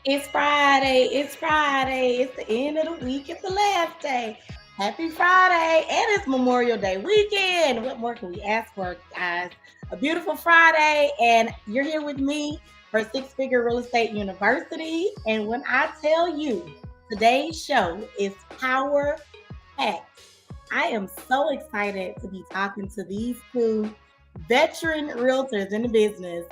It's Friday. It's Friday. It's the end of the week. It's the last day. Happy Friday. And it's Memorial Day weekend. What more can we ask for, guys? A beautiful Friday. And you're here with me for Six Figure Real Estate University. And when I tell you today's show is power packed, I am so excited to be talking to these two veteran realtors in the business.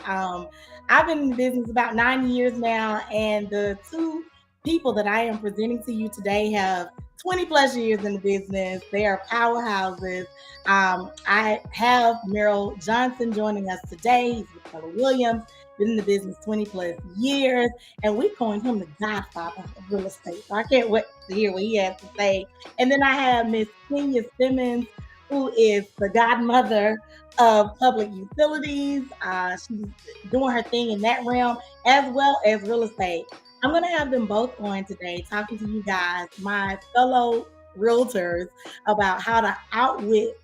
I've been in the business about 9 years now, and the two people that I am presenting to you today have 20 plus years in the business. They are powerhouses. I have Merrill Johnson joining us today. He's with Keller Williams, been in the business 20 plus years, and we coined him the godfather of real estate. So I can't wait to hear what he has to say. And then I have Miss Kenya Simmons, who is the godmother of public utilities. She's doing her thing in that realm as well as real estate. I'm going to have them both on today talking to you guys, my fellow realtors, about how to outwit,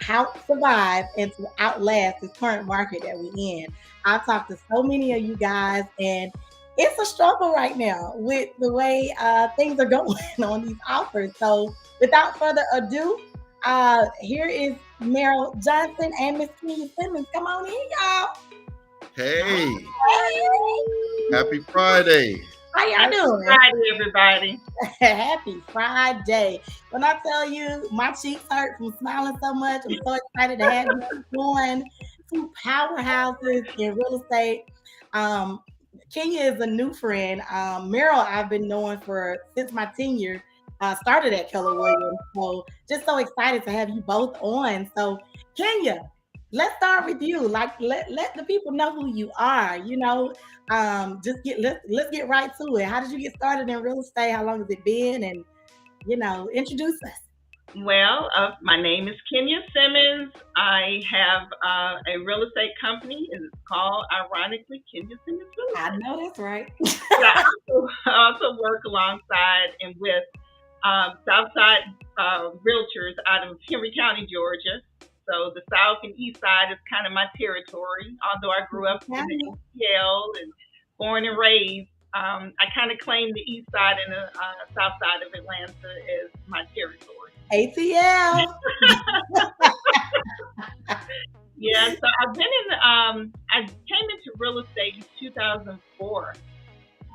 how to survive, and to outlast this current market that we're in. I've talked to so many of you guys, and it's a struggle right now with the way things are going on these offers. So, without further ado, here is Merrill Johnson and Miss Kenya Simmons. Come on in, y'all. Hey, Hey, happy Friday. how y'all Happy doing? Friday, everybody. Happy Friday. When I tell you my cheeks hurt from smiling so much, I'm so excited to have you on. Two powerhouses in real estate. Um, Kenya is a new friend. Merrill, I've been knowing for since my tenure. Started at Keller Williams. So just so excited to have you both on. So Kenya, let's start with you. Like let the people know who you are. Just let's get right to it. How did you get started in real estate? How long has it been? And introduce us. Well, my name is Kenya Simmons. I have a real estate company, and it's called, ironically, Kenya Simmons Real I Estate. know that's right. But I also work alongside and with Southside Realtors out of Henry County, Georgia. So the South and East Side is kind of my territory. Although I grew up in the ATL and born and raised, I kind of claim the East Side and the South Side of Atlanta as my territory. ATL. Yeah, so I came into real estate in 2004,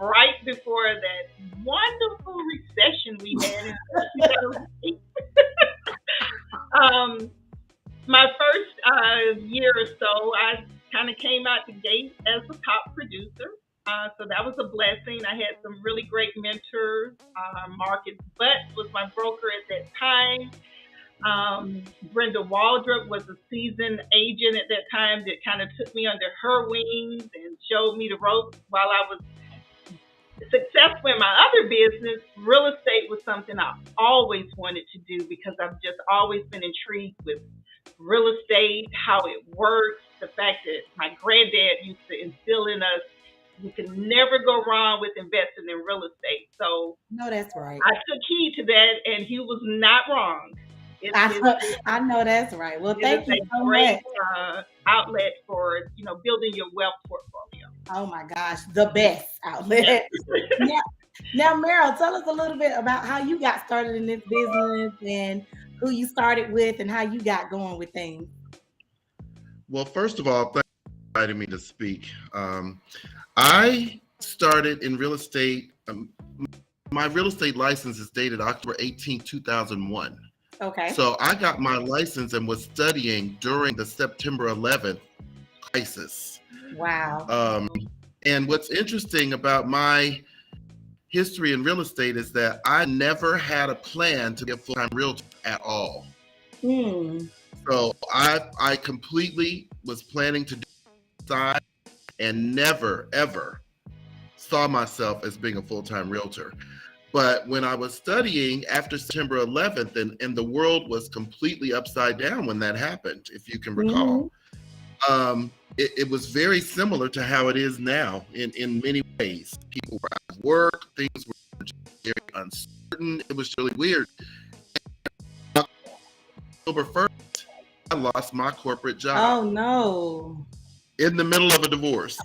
right before that wonderful recession we had in 2008. um, my first year or so, I kind of came out the gate as a top producer. So that was a blessing. I had some really great mentors. Marcus Butts was my broker at that time. Brenda Waldrop was a seasoned agent at that time that kind of took me under her wings and showed me the ropes while I was successful in my other business. Real estate was something I always wanted to do because I've just always been intrigued with real estate, how it works, the fact that my granddad used to instill in us you can never go wrong with investing in real estate. So No, that's right. I took heed to that, and he was not wrong. It, I it, know, I know that's right. Well, it is thank you a so great much. outlet for building your wealth portfolio. Oh my gosh, the best Yes. outlet. Now, now, Meryl, tell us a little bit about how you got started in this business and who you started with and how you got going with things. Well, first of all, thank you for inviting me to speak. I started in real estate. My real estate license is dated October 18, 2001. Okay. So I got my license and was studying during the September 11th crisis. Wow. And what's interesting about my history in real estate is that I never had a plan to be a full-time realtor at all. Hmm. So I completely was planning to do side and never ever saw myself as being a full-time realtor. But when I was studying after September 11th, and the world was completely upside down when that happened, if you can recall, it was very similar to how it is now in many ways. People were out of work, things were very uncertain. It was really weird. October 1st, I lost my corporate job Oh no. in the middle of a divorce.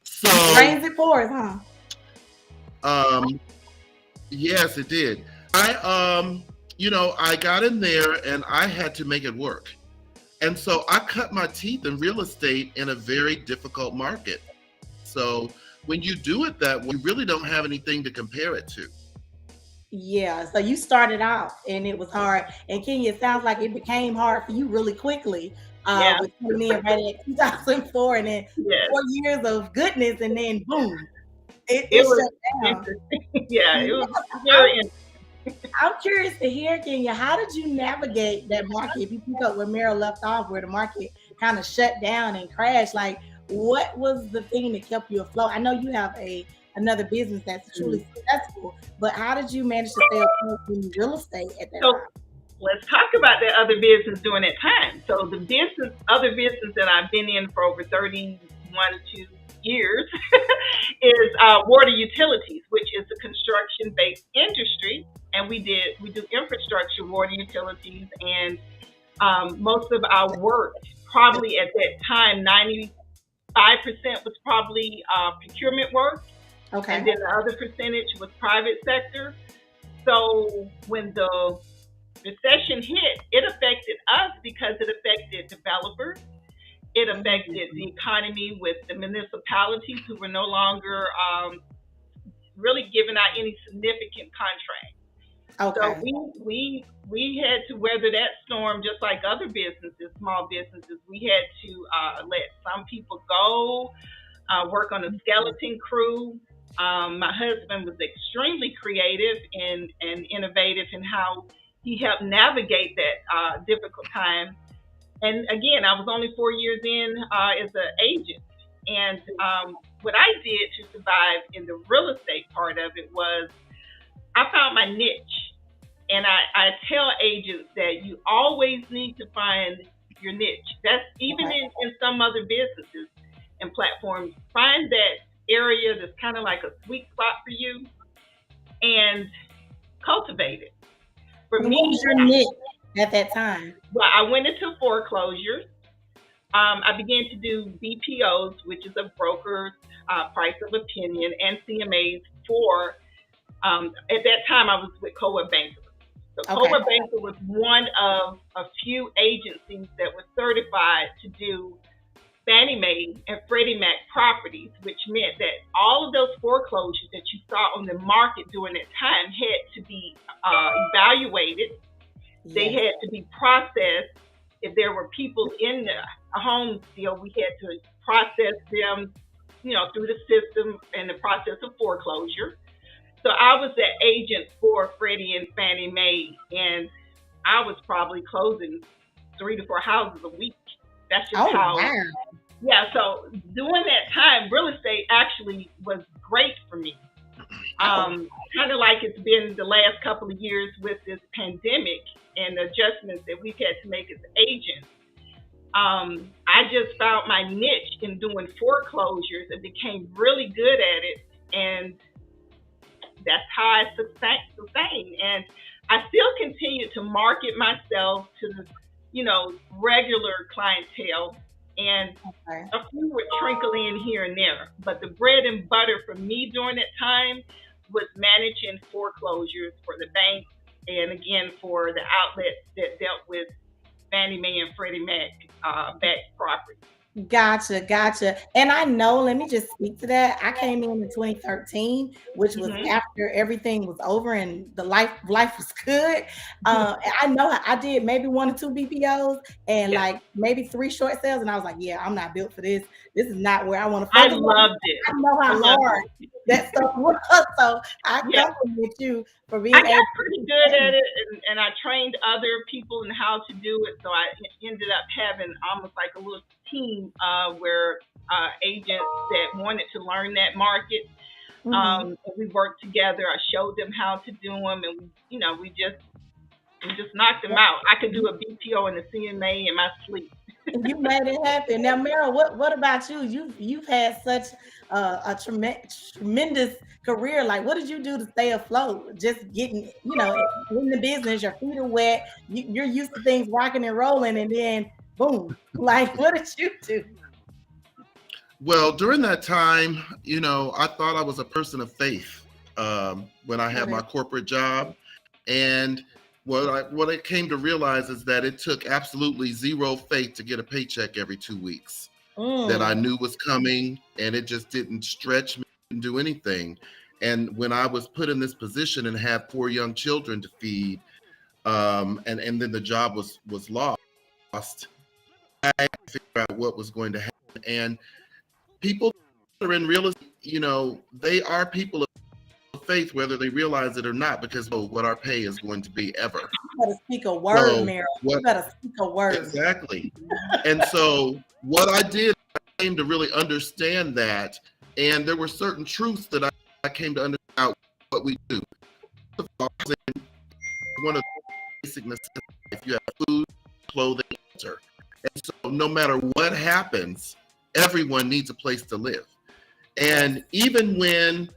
So So, Rains it pours, huh? um, yes, it did. I got in there and I had to make it work. And so I cut my teeth in real estate in a very difficult market. So when you do it that way, you really don't have anything to compare it to. Yeah, so you started out and it was hard. And Kenya, it sounds like it became hard for you really quickly Yeah. with coming in right at 2004 and then Yes. 4 years of goodness and then boom, It it was shut down. interesting. Yeah, it Yeah, was I'm, very I'm curious to hear, Kenya, how did you navigate that market? If you pick up where Merrill left off, where the market kind of shut down and crashed, like what was the thing that kept you afloat? I know you have another business that's truly interesting. successful, but how did you manage to stay afloat in real estate at that So time? let's talk about the other business during that time. So the other business that I've been in for over 31 to years is water utilities, which is a construction-based industry, and we do infrastructure, water utilities, and most of our work, probably at that time, 95% was probably procurement work, and Okay. then the other percentage was private sector. So when the recession hit, it affected us because it affected developers. It affected the economy with the municipalities who were no longer really giving out any significant contracts. So Okay. we had to weather that storm just like other businesses, small businesses. We had to let some people go, work on a skeleton crew. My husband was extremely creative and innovative in how he helped navigate that difficult time. And again, I was only 4 years in as an agent. And what I did to survive in the real estate part of it was I found my niche. And I tell agents that you always need to find your niche. That's even Okay. in some other businesses and platforms. Find that area that's kind of like a sweet spot for you and cultivate it. For And what me, was your niche at that time? well, I went into foreclosures. I began to do BPOs, which is a broker's price of opinion, and CMAs for, at that time, I was with Coa Banker. So Okay. Coa Banker was one of a few agencies that was certified to do Fannie Mae and Freddie Mac properties, which meant that all of those foreclosures that you saw on the market during that time had to be evaluated. They Yes. had to be processed. If there were people in a home still, we had to process them, through the system and the process of foreclosure. So I was the agent for Freddie and Fannie Mae, and I was probably closing 3 to 4 houses a week. That's just Oh how. wow. Yeah. So during that time, real estate actually was great for me. Oh. Kind of like it's been the last couple of years with this pandemic and the adjustments that we've had to make as agents. I just found my niche in doing foreclosures and became really good at it, and that's how I sustain. And I still continue to market myself to the, regular clientele, and Okay. a few would trickle in here and there. But the bread and butter for me during that time was managing foreclosures for the banks, and again for the outlets that dealt with Fannie Mae and Freddie Mac backed property. Gotcha. And I know, let me just speak to that. I came in 2013, which was Hmm. after everything was over and the life was good. I know I did maybe 1 or 2 BPOs and Yeah, like maybe 3 short sales, and I was like, yeah, I'm not built for this. This is not where I want to I focus. loved it. I know I how loved hard it. that stuff was, so I Yeah, compliment you for I being able got to pretty good at sustain. it, and I trained other people in how to do it. So I ended up having almost like a little team where agents that wanted to learn that market. Mhm. And we worked together. I showed them how to do them, and we just knocked them out. I could do a BPO and a CMA in my sleep. You made it happen. Now, Meryl, what about you? You've had such a tremendous career. Like, what did you do to stay afloat? Just getting, in the business, your feet are wet. You're used to things rocking and rolling, and then boom. Like, what did you do? Well, during that time, I thought I was a person of faith when I Oh, had my that's corporate job. And what I came to realize is that it took absolutely zero faith to get a paycheck every 2 weeks that I mm, knew was coming, and it just didn't stretch me and do anything. And when I was put in this position and had 4 young children to feed, and then the job was lost, I had to figure out what was going to happen. And people that are in real estate, they are people of faith, whether they realize it or not, because what our pay is going to be ever. you better speak a word, So Merrill. You what better speak a word. exactly? And so what I did, I came to really understand that, and there were certain truths that I came to understand what we do. First of all, one of the basic necessities, if you have food, clothing, shelter. And so no matter what happens, everyone needs a place to live. Yes. And even when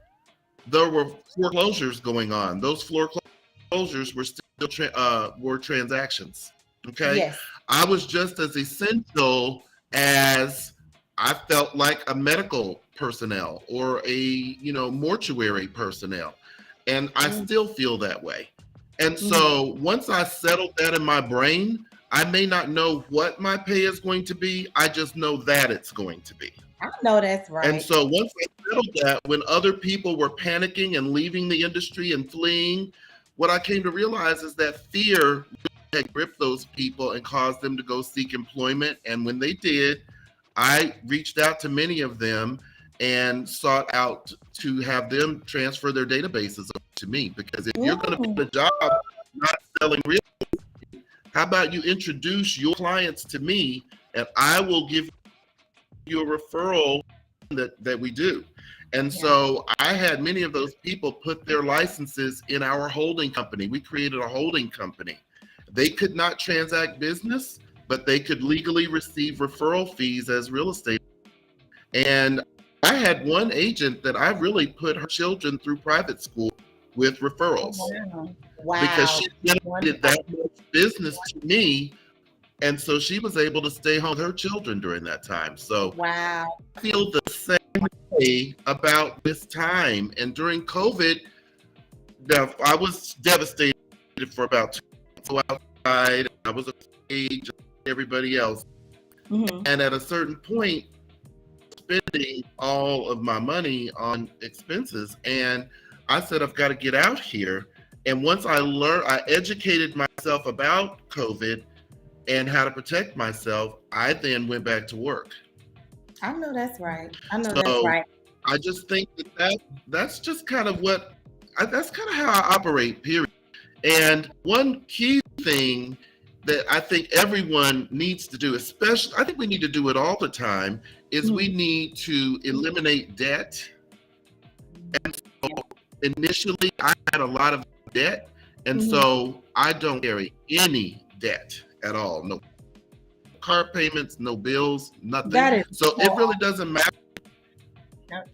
there were foreclosures going on, those foreclosures were still were transactions. Okay, Yes. I was just as essential as I felt like a medical personnel or a mortuary personnel, and I Mm, still feel that way. And mhm. so once I settled that in my brain, I may not know what my pay is going to be. I just know that it's going to be. I know that's And right. so once I settled that, when other people were panicking and leaving the industry and fleeing, what I came to realize is that fear had gripped those people and caused them to go seek employment. And when they did, I reached out to many of them and sought out to have them transfer their databases over to me. Because if you're going to be Mm, in a job not selling real, how about you introduce your clients to me and I will give you a referral that we do. And yeah. so I had many of those people put their licenses in our holding company. We created a holding company. They could not transact business, but they could legally receive referral fees as real estate. And I had one agent that I really put her children through private school with Oh, referrals wow. because Wow. she generated Wonderful. that much business to me. And so she was able to stay home with her children during that time. So Wow. I feel the same way about this time. And during COVID, now I was devastated for about 2 months outside. I was afraid, just like everybody else. Hmm. And at a certain point, spending all of my money on expenses. And I said, I've got to get out here. And once I educated myself about COVID and how to protect myself, I then went back to work. I know that's right. I know that's So right. I just think that's just kind of that's kind of how I operate, period. And one key thing that I think everyone needs to do, especially I think we need to do it all the time, is we Mhm. need to eliminate debt. And so Yeah. initially I had a lot of debt, and Mhm. so I don't carry any debt at all. No car payments, no bills, nothing. That is So so it really doesn't matter. Yep.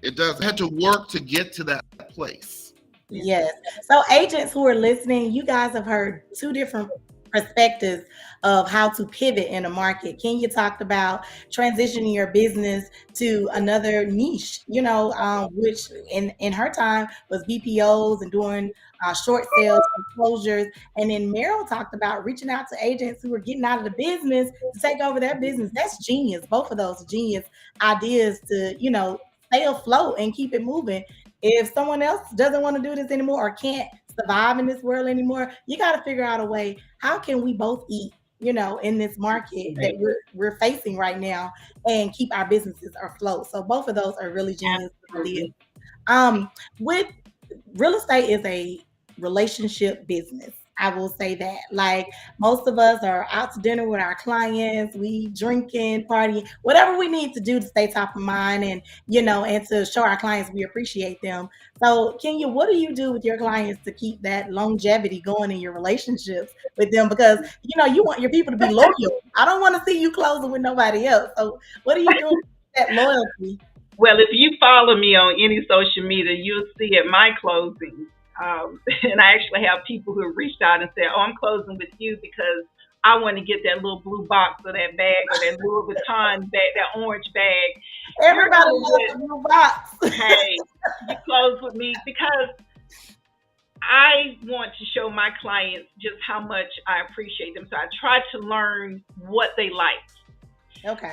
It does. I had to work to get to that place. Yeah. yes. So, agents who are listening, you guys have heard two different perspectives of how to pivot in a market. Kenya talked about transitioning your business to another niche, which in her time was BPOs and doing short sales and closures. And then Merrill talked about reaching out to agents who were getting out of the business to take over their business. That's genius. Both of those are genius ideas to, stay afloat and keep it moving. If someone else doesn't want to do this anymore or can't survive in this world anymore, you got to figure out a way. How can we both eat, in this market that Right. we're facing right now and keep our businesses afloat? So both of those are really genius ideas. Absolutely. Um, with real estate is a relationship business. I will say that. Like most of us are out to dinner with our clients, we drinking, partying, whatever we need to do to stay top of mind and and to show our clients we appreciate them. So Kenya, what do you do with your clients to keep that longevity going in your relationships with them? Because you want your people to be loyal. I don't want to see you closing with nobody else. So what are you doing with that loyalty? Well, if you follow me on any social media, you'll see at my closing. And I actually have people who have reached out and said, "Oh, I'm closing with you because I want to get that little blue box or that bag or that Louis Vuitton bag, that orange bag." You're Everybody gonna loves get, the blue box. hey, you close with me because I want to show my clients just how much I appreciate them. So I try to learn what they like. Okay.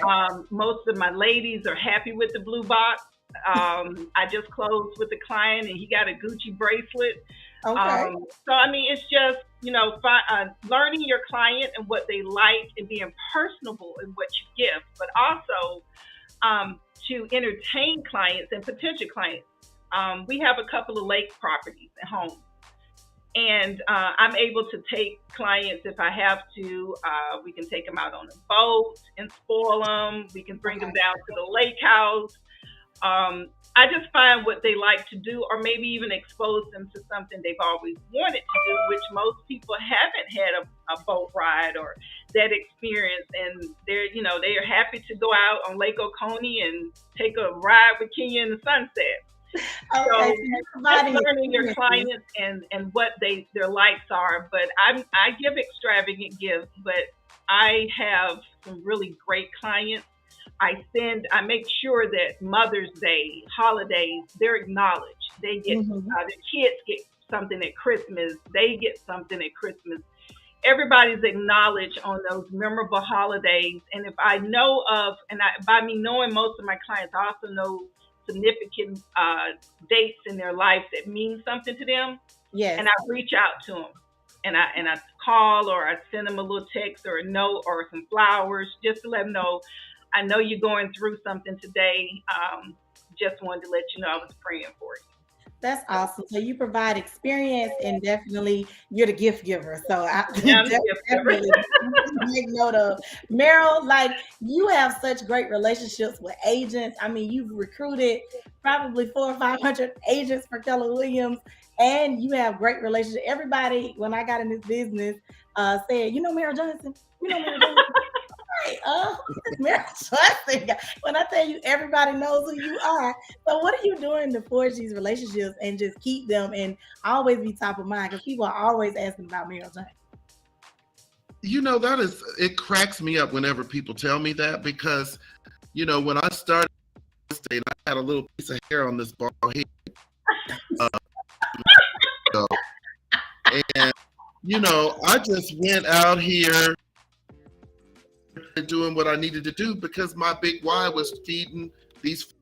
Most of my ladies are happy with the blue box. I just closed with a client and he got a Gucci bracelet. Okay. So I mean, it's just learning your client and what they like and being personable in what you give, but also to entertain clients and potential clients. We have a couple of lake properties at home, and I'm able to take clients if I have to. We can take them out on a boat and spoil them. We can bring them Okay. down to the lake house. I just find what they like to do, or maybe even expose them to something they've always wanted to do, which most people haven't had a boat ride or that experience, and they are happy to go out on Lake Oconee and take a ride with Kenya in the sunset. Okay. So So you're just providing learning your experiences. clients and what their likes are. But I give extravagant gifts, but I have some really great clients. I make sure that Mother's Day, holidays, they're acknowledged. They get Mhm. the kids get something at Christmas. They get something at Christmas. Everybody's acknowledged on those memorable holidays. And if I know of, by me knowing most of my clients, I also know significant dates in their life that mean something to them, Yes. and I reach out to them, and I call or I send them a little text or a note or some flowers just to let them know I know you're going through something today. Just wanted to let you know I was praying for you. That's awesome. So you provide experience and definitely you're the gift giver. So I Yeah, I'm a gift giver. definitely make note of Merrill. Like you have such great relationships with agents. I mean, you've recruited probably 400 or 500 agents for Keller Williams, and you have great relationships. Everybody, when I got in this business, said, "You know Merrill Johnson. You know Merrill Johnson." Right. It's Merrill Johnson. When I tell you everybody knows who you are. So what are you doing to forge these relationships and just keep them and always be top of mind? Because people are always asking about Merrill Johnson. It cracks me up whenever people tell me that because, when I started real estate, I had a little piece of hair on this bald head. Uh, so, and, I just went out here doing what I needed to do because my big why was feeding these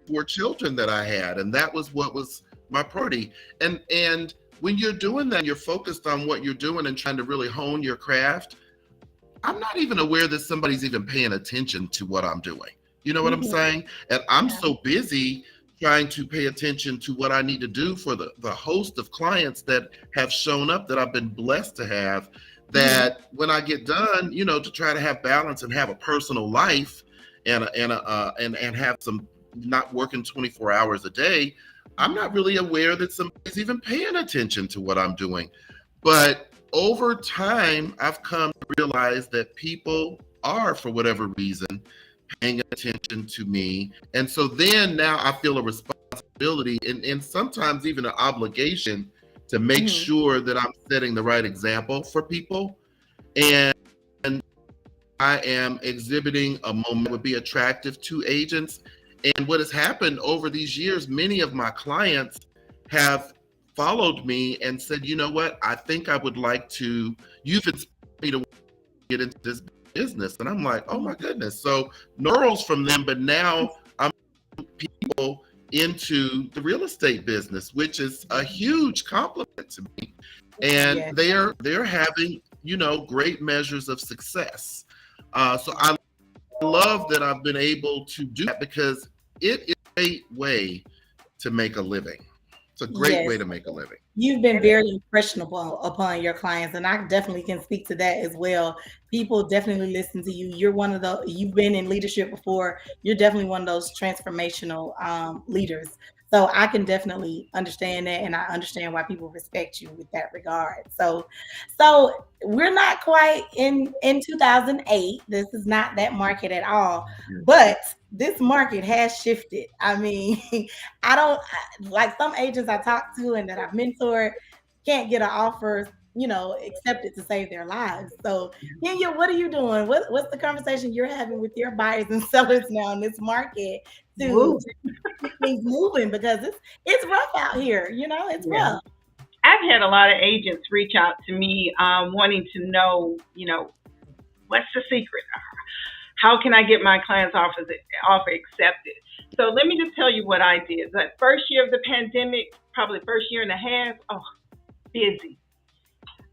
4 children that I had. And that was what was my priority. And when you're doing that, you're focused on what you're doing and trying to really hone your craft. I'm not even aware that somebody's even paying attention to what I'm doing. You know what I'm Mhm. saying? And I'm Yeah. so busy trying to pay attention to what I need to do for the host of clients that have shown up that I've been blessed to have, Mhm. that when I get done, to try to have balance and have a personal life and have some not working 24 hours a day. I'm not really aware that somebody's even paying attention to what I'm doing. But over time, I've come to realize that people are, for whatever reason, paying attention to me. And so then now I feel a responsibility and sometimes even an obligation to make Mhm. sure that I'm setting the right example for people. And I am exhibiting a moment that would be attractive to agents. And what has happened over these years, many of my clients have followed me and said, you know what, I think I would like to, you've inspired me to get into this business. And I'm like, oh my Mhm. goodness. So Norals from them, but now I'm people into the real estate business, which is a huge compliment to me. And Yeah. they're having, great measures of success. So I love that I've been able to do that because it is a great way to make a living. It's a great way Yes. to make a living. You've been And very impressionable upon your clients, and I definitely can speak to that as well. People definitely listen to you. You've been in leadership before. You're definitely one of those transformational leaders. So I can definitely understand that, and I understand why people respect you with that regard. So we're not quite in 2008. This is not that market at all, but this market has shifted. I mean, I don't like some agents I talk to and that I've mentored can't get an offer accepted to save their lives. So, Kenya, what are you doing? What's the conversation you're having with your buyers and sellers now in this market to Woo. keep things moving? Because it's rough out here. It's Yeah. rough. I've had a lot of agents reach out to me wanting to know, what's the secret? How can I get my clients' offer accepted? So let me just tell you what I did. That first year of the pandemic, probably first year and a half, busy.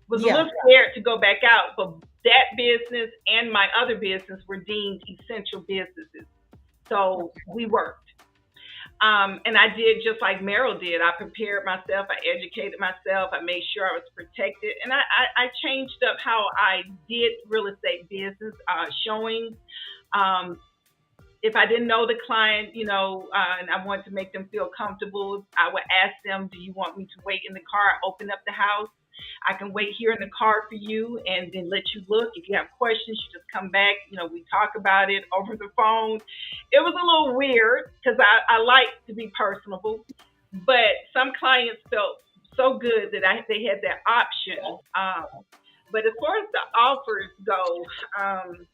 Was a Yeah. little scared to go back out, but that business and my other business were deemed essential businesses. So we worked. And I did just like Merrill did. I prepared myself, I educated myself, I made sure I was protected, and I changed up how I did real estate business, showing. If I didn't know the client, and I wanted to make them feel comfortable, I would ask them, do you want me to wait in the car, open up the house? I can wait here in the car for you and then let you look. If you have questions, you just come back. We talk about it over the phone. It was a little weird because I like to be personable, but some clients felt so good that they had that option. But as far as the offers go,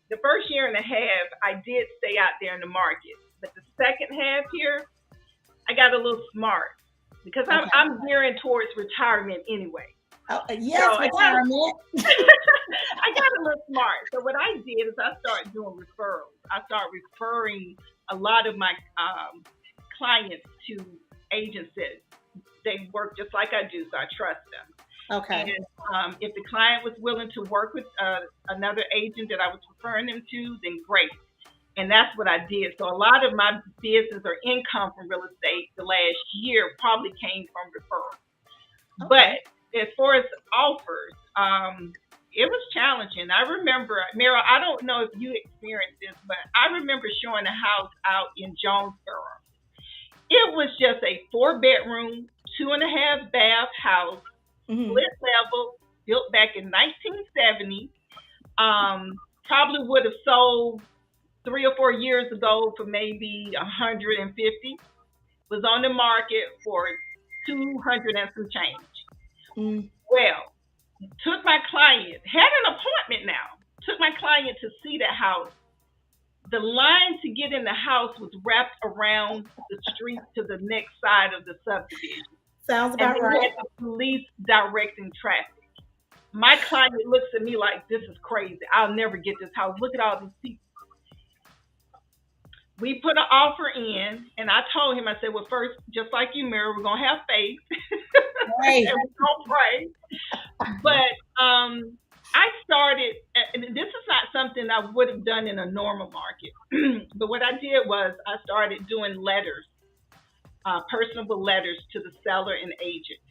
the first year and a half, I did stay out there in the market. But the second half here, I got a little smart because Okay. I'm gearing towards retirement anyway. Oh, yes, So retirement. I got a little smart. So what I did is I started doing referrals. I started referring a lot of my clients to agents that they work just like I do, so I trust them. Okay. And if the client was willing to work with another agent that I was referring them to, then great. And that's what I did. So a lot of my business or income from real estate the last year probably came from referrals. Okay. But as far as offers, it was challenging. I remember, Merrill, I don't know if you experienced this, but I remember showing a house out in Jonesboro. It was just a 4-bedroom, 2.5-bath house, Mhm. split level, built back in 1970. Probably would have sold 3 or 4 years ago for maybe 150. Was on the market for 200 and some change. Mm. Well, took my client, had an appointment now, took my client to see the house. The line to get in the house was wrapped around the street to the next side of the subdivision. Sounds And about they right. had the police directing traffic. My client looks at me like, this is crazy. I'll never get this house. Look at all these people. We put an offer in, and I told him, I said, well, first, just like you, Mary, we're going to have faith. Right. And we're going to pray. But I started, and this is not something I would have done in a normal market. But what I did was I started doing letters, personable letters to the seller and agent.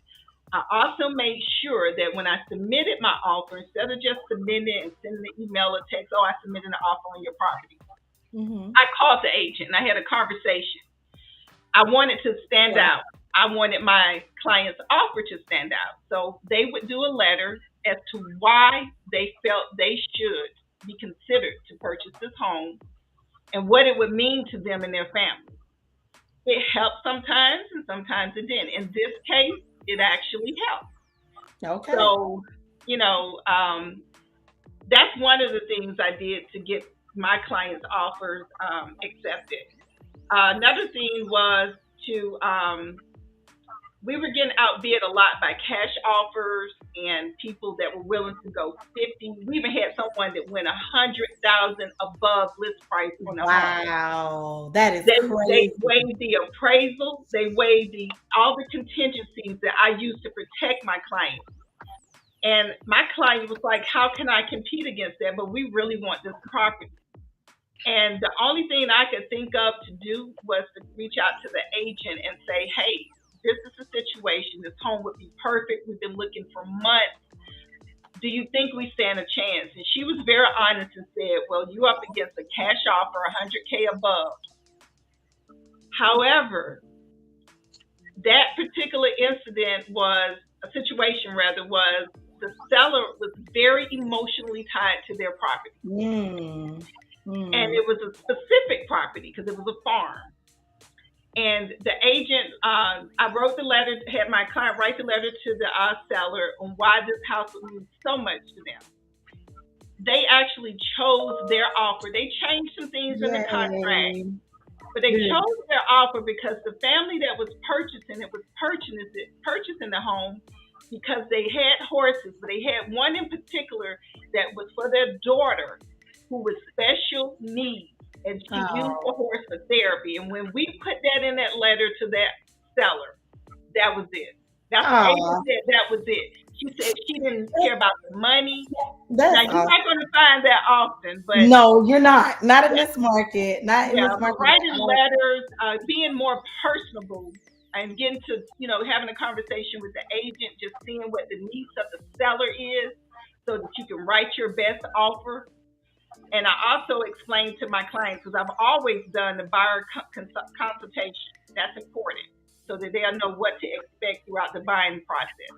I also made sure that when I submitted my offer, instead of just submitting it and sending an email or text, I submitted an offer on your property. Mm-hmm. I called the agent and I had a conversation. I wanted to stand out. I wanted my client's offer to stand out. So they would do a letter as to why they felt they should be considered to purchase this home and what it would mean to them and their family. It helped sometimes and sometimes it didn't. In this case, it actually helped. Okay. So, that's one of the things I did to get my clients' offers accepted. Another thing was to, we were getting outbid a lot by cash offers and people that were willing to go 50. We even had someone that went 100,000 above list price on a home. Wow, that is They crazy. waived the appraisal. They waived all the contingencies that I used to protect my client. And my client was like, how can I compete against that? But we really want this property. And the only thing I could think of to do was to reach out to the agent and say, hey, this is the situation. This home would be perfect. We've been looking for months. Do you think we stand a chance? And she was very honest and said, well, you up against a cash offer, 100K above. However, that particular incident was the seller was very emotionally tied to their property. Mm. Mm. And it was a specific property because it was a farm. And the agent, I wrote the letter, had my client write the letter to the seller on why this house would mean so much to them. They actually chose their offer. They changed some things in the contract, Yay. but they Good. chose their offer because the family that was purchasing it was purchasing the home because they had horses, but they had one in particular that was for their daughter who was special needs, and she used the Oh. horse for therapy. And when we put that in that letter to that seller, that was it. That's the agent Oh. said that was it. She said she didn't care about the money. Now That's you're awesome. not going to find that often, but No, you're not. Not in yeah, this market. Not in yeah, this but market at writing all. letters, being more personable, and getting to having a conversation with the agent, just seeing what the needs of the seller is, so that you can write your best offer. And I also explain to my clients, because I've always done the buyer consultation. That's important, so that they'll know what to expect throughout the buying process.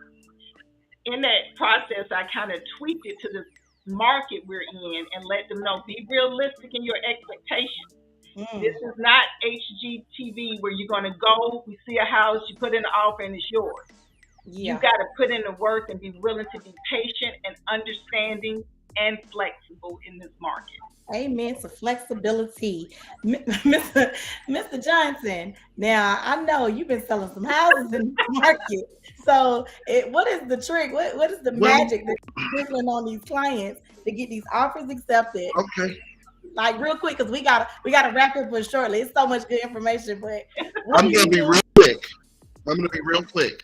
In that process, I kind of tweaked it to the market we're in and let them know, be realistic in your expectations. This Mm. is not HGTV where you're going to go, we see a house, you put in an offer, and it's yours. You Yeah. got to put in the work and be willing to be patient and understanding and flexible in this market. Amen to flexibility. Mr. Johnson, now I know you've been selling some houses in the market. So what is the trick? What is the Well, magic that you're doing on these clients to get these offers accepted? okay. Like real quick, because we gotta wrap it up shortly. It's so much good information, but what I'm do going you to be do? real quick. I'm going to be real quick.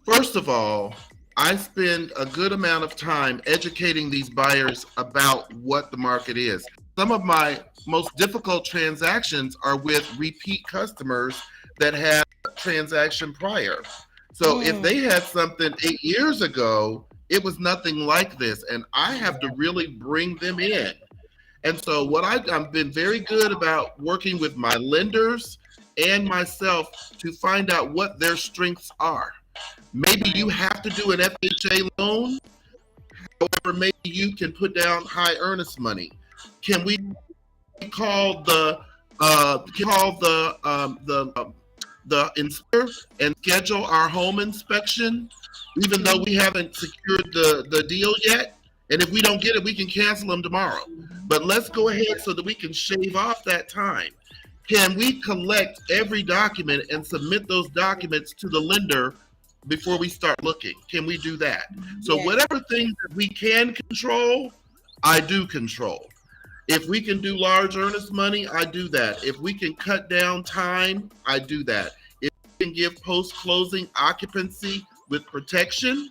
First of all, I spend a good amount of time educating these buyers about what the market is. Some of my most difficult transactions are with repeat customers that had a transaction prior. So if Mm. they had something 8 years ago, it was nothing like this. And I have to really bring them in. And so I've been very good about working with my lenders and myself to find out what their strengths are. Maybe you Right. have to do an FHA loan. However, maybe you can put down high earnest money. Can we call the inspector and schedule our home inspection, even though we haven't secured the deal yet? And if we don't get it, we can cancel them tomorrow. But let's go ahead so that we can shave off that time. Can we collect every document and submit those documents to the lender before we start looking? Can we do that? So Yes. whatever things that we can control, I do control. If we can do large earnest money, I do that. If we can cut down time, I do that. If we can give post-closing occupancy with protection,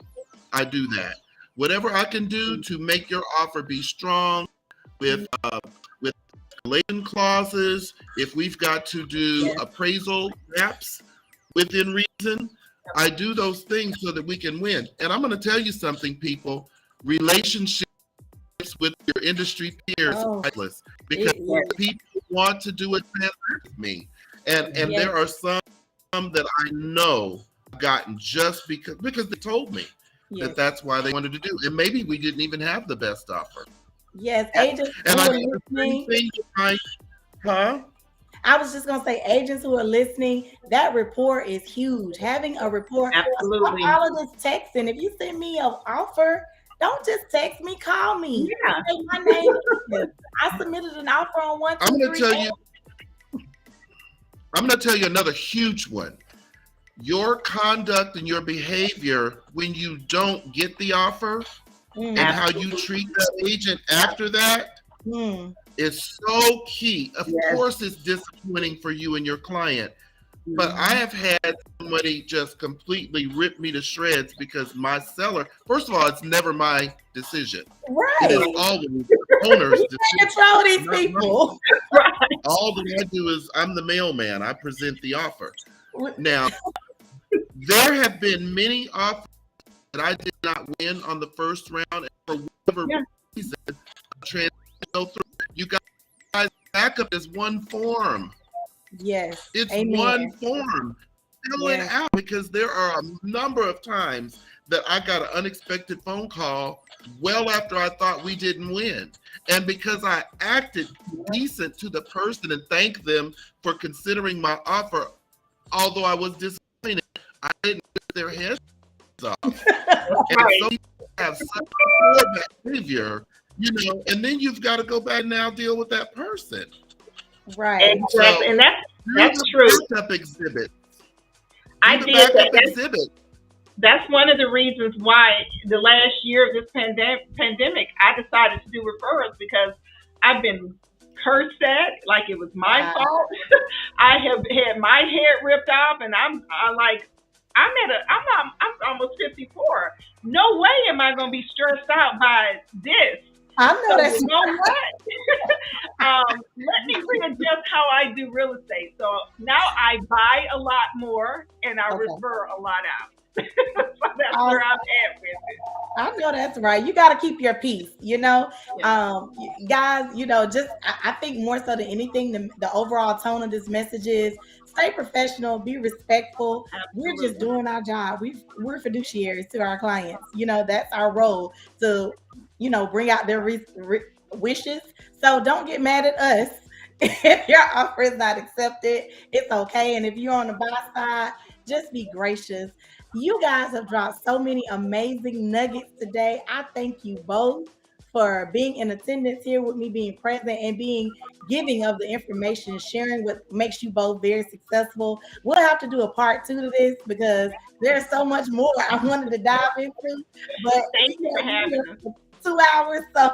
I do that. Whatever I can do to make your offer be strong with escalation clauses, if we've got to do Yes. appraisal maps within reason, I do those things so that we can win. And I'm going to tell you something, people. Relationships with your industry peers are Oh, priceless because it is. people want to do a transaction with me. And Yes. there are some that I know I've gotten just because they told me Yes. that that's why they wanted to do. And maybe we didn't even have the best offer. Yes. Agents And who I are do the same listening, thing with huh? I was just gonna say, agents who are listening, that rapport is huge. Having a rapport, stop Absolutely. all of this texting. If you send me an offer, don't just text me, call me. Yeah. Say my name is. I submitted an offer on one, I'm two, going to three. tell you. I'm going to tell you another huge one. Your conduct and your behavior when you don't get the offer and Mm, how you treat that agent after that mm, is so key. Of Yes. course, it's disappointing for you and your client, but I have had somebody just completely rip me to shreds because my seller, first of all, it's never my decision. It is right. always the owner's You can't decision. control these Not mine. people. Right. All that I do is I'm the mailman. I present the offer. W- Now, there have been many offers that I did not win on the first round, and for whatever Yeah. reason, a transaction fell through. You guys, backup is one form. Yes. It's Amen. one form. Fill it Yes. out because there are a number of times that I got an unexpected phone call well after I thought we didn't win. And because I acted decent to the person and thanked them for considering my offer, although I was disappointed, I didn't get their hair off. And Right. so people have such poor behavior, and then you've got to go back and now deal with that person. Right. Exactly. So And that's do true. the backup exhibit. I Do the did backup that. exhibit. That's one of the reasons why the last year of this pandemic, I decided to do referrals because I've been cursed at like it was my Wow. fault. I have had my head ripped off, and I'm almost 54. No way am I going to be stressed out by this. I know So that's you know what? Let me readjust how I do real estate. So now I buy a lot more and I Okay. refer a lot out. So that's where I'm at with it. I know that's right. You got to keep your peace, Yeah. guys, just I think more so than anything, the overall tone of this message is stay professional, be respectful. We're just Absolutely. doing our job. We're fiduciaries to our clients. That's our role to, bring out their wishes. So don't get mad at us if your offer is not accepted. It's okay. And if you're on the buy side, just be gracious. You guys have dropped so many amazing nuggets today. I thank you both for being in attendance here with me, being present and being giving of the information, sharing what makes you both very successful. We'll have to do a part 2 to this because there's so much more I wanted to dive into. But Thank you for having us. 2 hours, so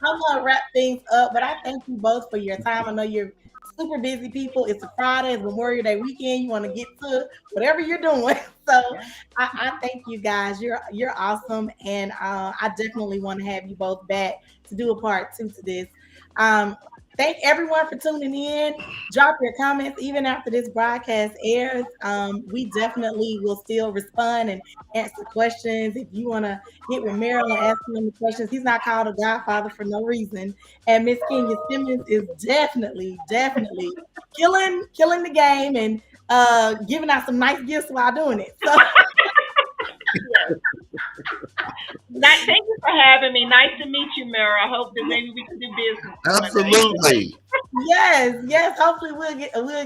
I'm gonna wrap things up. But I thank you both for your time. I know you're super busy people. It's a Friday, it's Memorial Day weekend. You want to get to whatever you're doing. So I thank you guys. You're awesome, and I definitely want to have you both back to do a part 2 to this. Thank everyone for tuning in. Drop your comments even after this broadcast airs. We definitely will still respond and answer questions. If you want to get with Merrill and ask him the questions, he's not called a godfather for no reason. And Miss Kenya Simmons is definitely killing the game and giving out some nice gifts while doing it. So Thank you for having me. Nice to meet you, Merrill. I hope that maybe we can do business. Absolutely. yes. Hopefully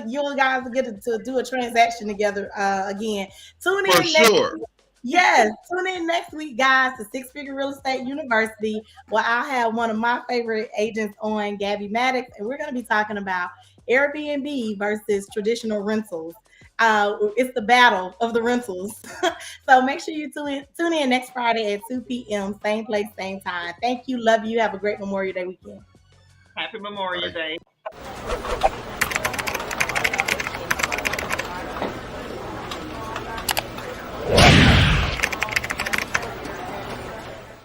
you guys will get to do a transaction together again. Tune in For next sure. Yes, tune in next week, guys, to Six Figure Real Estate University, where I'll have one of my favorite agents on, Gabby Maddox, and we're going to be talking about Airbnb versus traditional rentals. It's the battle of the rentals. So make sure you tune in next Friday at 2 p.m., same place, same time. Thank you. Love you. Have a great Memorial Day weekend. Happy Memorial Bye. Day.